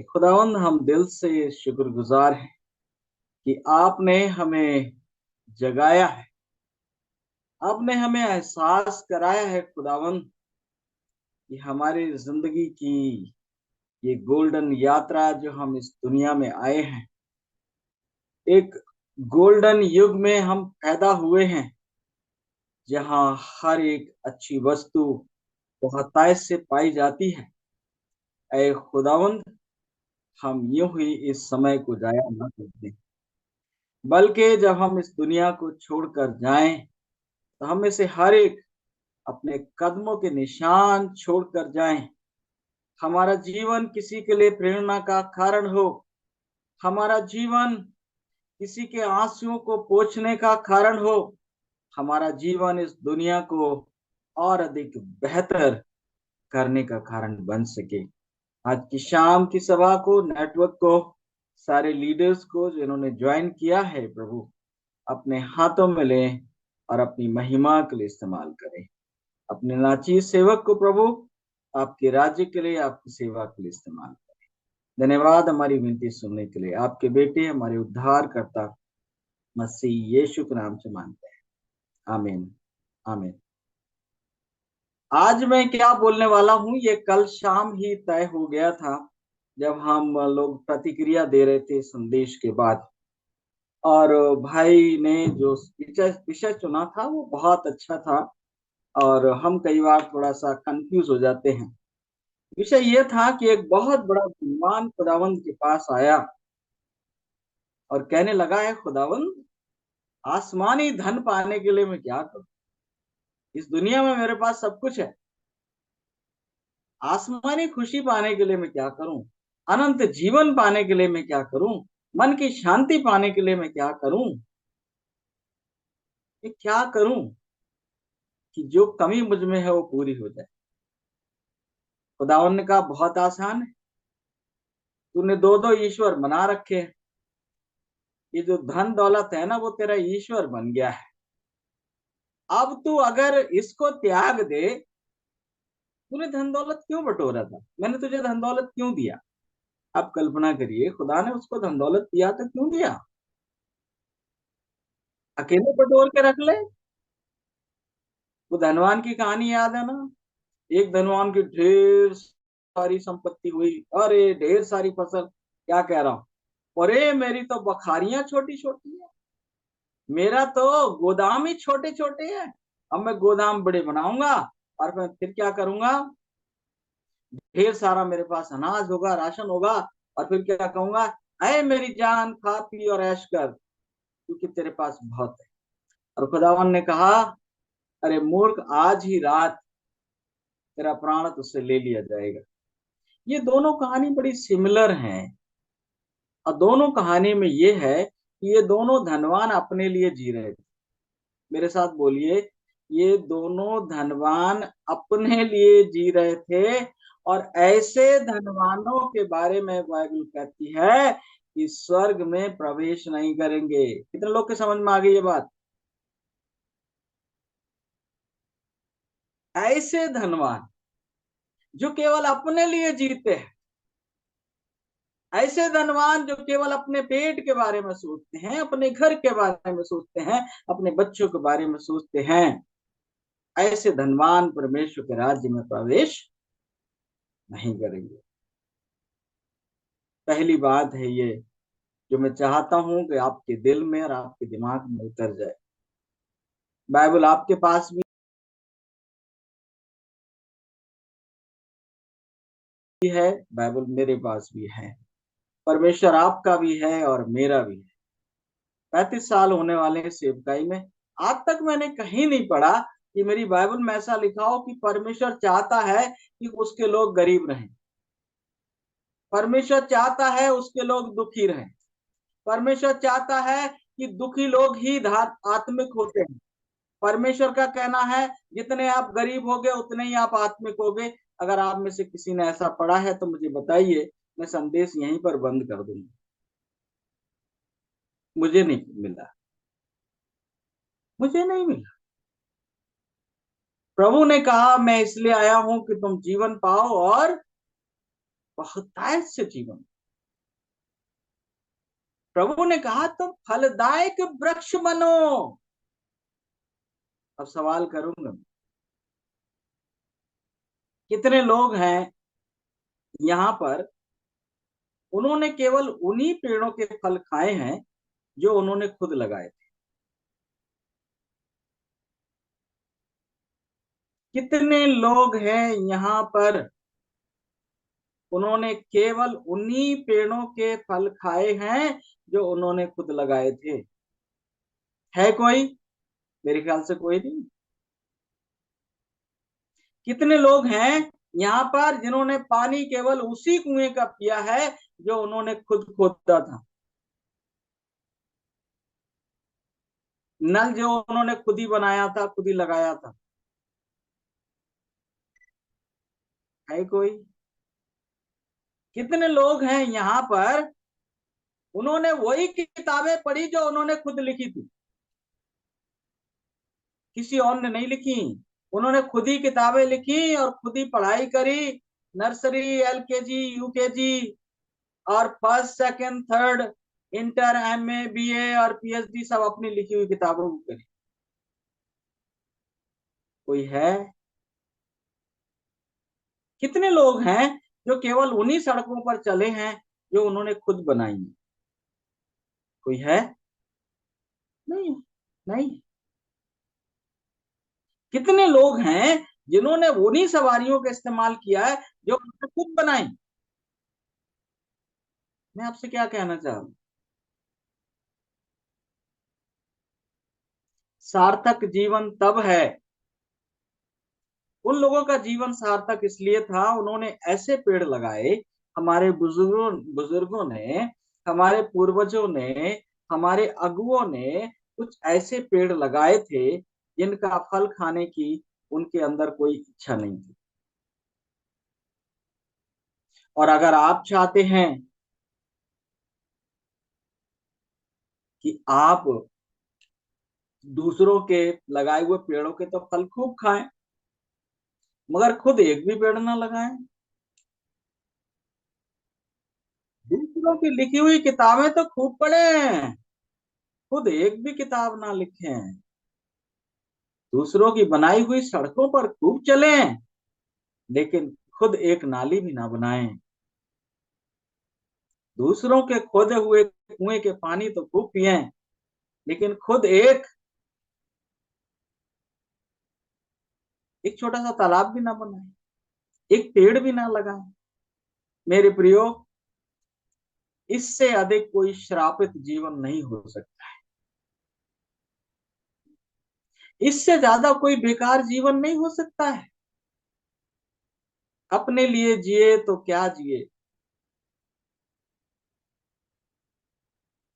खुदावंद, हम दिल से शुक्रगुजार हैं कि आपने हमें जगाया है। आपने हमें एहसास कराया है खुदावंद कि हमारी जिंदगी की ये गोल्डन यात्रा जो हम इस दुनिया में आए हैं, एक गोल्डन युग में हम पैदा हुए हैं, जहां हर एक अच्छी वस्तु बहुतायत से पाई जाती है। ऐ खुदावंद, हम यूं ही इस समय को जाया न करते, बल्कि जब हम इस दुनिया को छोड़कर जाएं तो हम में से हर एक अपने कदमों के निशान छोड़कर जाएं। हमारा जीवन किसी के लिए प्रेरणा का कारण हो, हमारा जीवन किसी के आंसुओं को पोंछने का कारण हो, हमारा जीवन इस दुनिया को और अधिक बेहतर करने का कारण बन सके। आज की शाम की सभा को, नेटवर्क को, सारे लीडर्स को जिन्होंने ज्वाइन किया है, प्रभु अपने हाथों में लें और अपनी महिमा के लिए इस्तेमाल करें। अपने नाचीज सेवक को प्रभु आपके राज्य के लिए, आपकी सेवा के लिए इस्तेमाल करें। धन्यवाद हमारी विनती सुनने के लिए। आपके बेटे हमारे उद्धार करता मसीह यीशु के नाम से मांगते हैं, आमीन आमीन। आज मैं क्या बोलने वाला हूं, ये कल शाम ही तय हो गया था जब हम लोग प्रतिक्रिया दे रहे थे संदेश के बाद। और भाई ने जो विषय विषय चुना था वो बहुत अच्छा था, और हम कई बार थोड़ा सा कंफ्यूज हो जाते हैं। विषय ये था कि एक बहुत बड़ा धनवान खुदावंद के पास आया और कहने लगा, है खुदावंद, आसमानी धन पाने के लिए मैं क्या करूं? इस दुनिया में मेरे पास सब कुछ है, आसमानी खुशी पाने के लिए मैं क्या करूं? अनंत जीवन पाने के लिए मैं क्या करूं? मन की शांति पाने के लिए मैं क्या करूं? ये क्या करूं कि जो कमी मुझ में है वो पूरी हो जाए? खुदावंद ने कहा, बहुत आसान है, तूने दो दो ईश्वर बना रखे हैं। ये जो धन दौलत है ना, वो तेरा ईश्वर बन गया है। अब तू अगर इसको त्याग दे, तूने धन दौलत क्यों बटोरा था? मैंने तुझे धन दौलत क्यों दिया? आप कल्पना करिए, खुदा ने उसको धन दौलत दिया तो क्यों दिया? अकेले बटोर के रख ले। वो धनवान की कहानी याद है ना? एक धनवान की ढेर सारी संपत्ति हुई, अरे ढेर सारी फसल, क्या कह रहा हूं, अरे मेरी तो बखारियां छोटी छोटी है, मेरा तो गोदाम ही छोटे छोटे हैं। अब मैं गोदाम बड़े बनाऊंगा और मैं फिर क्या करूंगा, ढेर सारा मेरे पास अनाज होगा, राशन होगा, और फिर क्या कहूंगा, अरे मेरी जान, खा पी और ऐश कर, क्योंकि तेरे पास बहुत है। और खुदावन ने कहा, अरे मूर्ख, आज ही रात तेरा प्राण तुझसे ले लिया जाएगा। ये दोनों कहानी बड़ी सिमिलर हैं, और दोनों कहानी में ये है कि ये दोनों धनवान अपने लिए जी रहे थे। मेरे साथ बोलिए, ये दोनों धनवान अपने लिए जी रहे थे। और ऐसे धनवानों के बारे में बाइबल कहती है कि स्वर्ग में प्रवेश नहीं करेंगे। कितने लोग के समझ में आ गई ये बात? ऐसे धनवान जो केवल अपने लिए जीते हैं, ऐसे धनवान जो केवल अपने पेट के बारे में सोचते हैं, अपने घर के बारे में सोचते हैं, अपने बच्चों के बारे में सोचते हैं, ऐसे धनवान परमेश्वर के राज्य में प्रवेश नहीं करेंगे। पहली बात है ये, जो मैं चाहता हूं कि आपके दिल में और आपके दिमाग में उतर जाए। बाइबल आपके पास भी है, बाइबल मेरे पास भी है, परमेश्वर आपका भी है और मेरा भी है। 35 साल होने वाले हैं सेवकाई में, आज तक मैंने कहीं नहीं पढ़ा कि मेरी बाइबल में ऐसा लिखा हो कि परमेश्वर चाहता है कि उसके लोग गरीब रहें, परमेश्वर चाहता है उसके लोग दुखी रहें, परमेश्वर चाहता है कि दुखी लोग ही आत्मिक होते हैं। परमेश्वर का कहना है, जितने आप गरीब होगे उतने ही आप आत्मिक होगे। अगर आप में से किसी ने ऐसा पढ़ा है तो मुझे बताइए, मैं संदेश यहीं पर बंद कर दूंगा। मुझे नहीं मिला, मुझे नहीं मिला। प्रभु ने कहा, मैं इसलिए आया हूं कि तुम जीवन पाओ और बहुतायत से जीवन। प्रभु ने कहा तुम फलदायक वृक्ष बनो। अब सवाल करूंगा, कितने लोग हैं यहाँ पर उन्होंने केवल उन्हीं पेड़ों के फल खाए हैं जो उन्होंने खुद लगाए थे? कितने लोग हैं यहाँ पर उन्होंने केवल उन्हीं पेड़ों के फल खाए हैं जो उन्होंने खुद लगाए थे? है कोई? मेरे ख्याल से कोई नहीं। कितने लोग हैं यहाँ पर जिन्होंने पानी केवल उसी कुएं का पिया है जो उन्होंने खुद खोदा था? नल जो उन्होंने खुद ही बनाया था, खुद ही लगाया था? है कोई? कितने लोग हैं यहाँ पर उन्होंने वही किताबें पढ़ी जो उन्होंने खुद लिखी थी, किसी और ने नहीं लिखी? उन्होंने खुद ही किताबें लिखी और खुद ही पढ़ाई करी। नर्सरी, एलकेजी, यूकेजी और first, second, third, inter, MA, BA और पीएचडी सब अपनी लिखी हुई किताबों को करी। कोई है? कितने लोग हैं जो केवल उन्हीं सड़कों पर चले हैं जो उन्होंने खुद बनाई है? कोई है? नहीं। नहीं। कितने लोग हैं जिन्होंने उन्हीं सवारियों का इस्तेमाल किया है जो उन्होंने खुद बनाई? मैं आपसे क्या कहना चाह रहा हूं, सार्थक जीवन तब है, उन लोगों का जीवन सार्थक इसलिए था उन्होंने ऐसे पेड़ लगाए। हमारे बुजुर्गों ने, हमारे पूर्वजों ने, हमारे अगुओं ने कुछ ऐसे पेड़ लगाए थे जिनका फल खाने की उनके अंदर कोई इच्छा नहीं थी। और अगर आप चाहते हैं कि आप दूसरों के लगाए हुए पेड़ों के तो फल खूब खाएं, मगर खुद एक भी पेड़ ना लगाएं, दूसरों की लिखी हुई किताबें तो खूब पढ़ें, खुद एक भी किताब ना लिखें, दूसरों की बनाई हुई सड़कों पर खूब चलें, लेकिन खुद एक नाली भी ना बनाएं, दूसरों के खोदे हुए कुएं के पानी तो खूब पिएं, लेकिन खुद एक छोटा सा तालाब भी ना बनाएं, एक पेड़ भी ना लगाएं। मेरे प्रियो, इससे अधिक कोई श्रापित जीवन नहीं हो सकता। इससे ज्यादा कोई बेकार जीवन नहीं हो सकता है। अपने लिए जिए तो क्या जिए,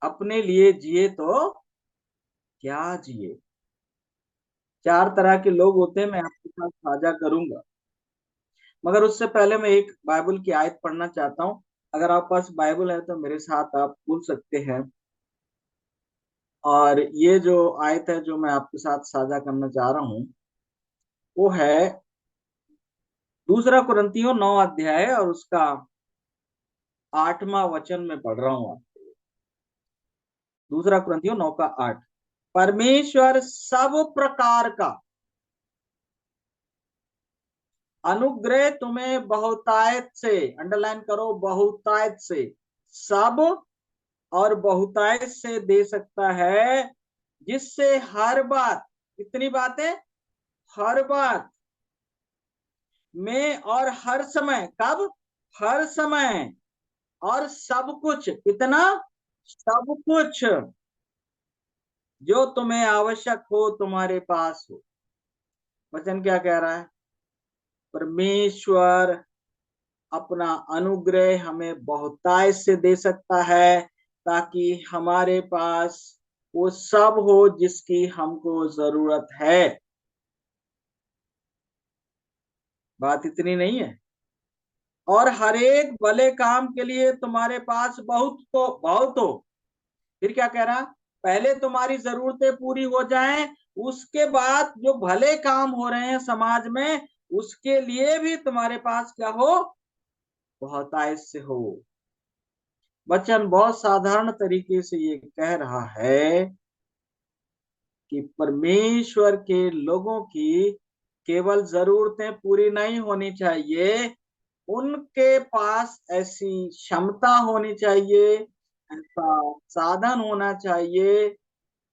अपने लिए जिए तो क्या जिए। चार तरह के लोग होते हैं, मैं आपके साथ साझा करूंगा, मगर उससे पहले मैं एक बाइबल की आयत पढ़ना चाहता हूं। अगर आप पास बाइबल है तो मेरे साथ आप खुल सकते हैं। और ये जो आयत है जो मैं आपके साथ साझा करना चाह रहा हूं वो है दूसरा कुरिन्थियों 9 अध्याय और उसका 8वां वचन में पढ़ रहा हूं। दूसरा कुरिन्थियों 9 का 8। परमेश्वर सब प्रकार का अनुग्रह तुम्हें बहुतायत से, अंडरलाइन करो, बहुतायत से, सब और बहुतायत से दे सकता है, जिससे हर बात, कितनी बातें, हर बात में और हर समय, कब, हर समय और सब कुछ, कितना, सब कुछ जो तुम्हें आवश्यक हो तुम्हारे पास हो। वचन क्या कह रहा है? परमेश्वर अपना अनुग्रह हमें बहुतायत से दे सकता है ताकि हमारे पास वो सब हो जिसकी हमको जरूरत है। बात इतनी नहीं है, और हर एक भले काम के लिए तुम्हारे पास बहुत को बहुत हो। फिर क्या कह रहा? पहले तुम्हारी जरूरतें पूरी हो जाएं, उसके बाद जो भले काम हो रहे हैं समाज में उसके लिए भी तुम्हारे पास क्या हो, बहुतायत से हो। वचन बहुत साधारण तरीके से ये कह रहा है कि परमेश्वर के लोगों की केवल जरूरतें पूरी नहीं होनी चाहिए, उनके पास ऐसी क्षमता होनी चाहिए, ऐसा साधन होना चाहिए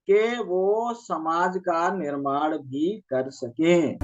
कि वो समाज का निर्माण भी कर सकें।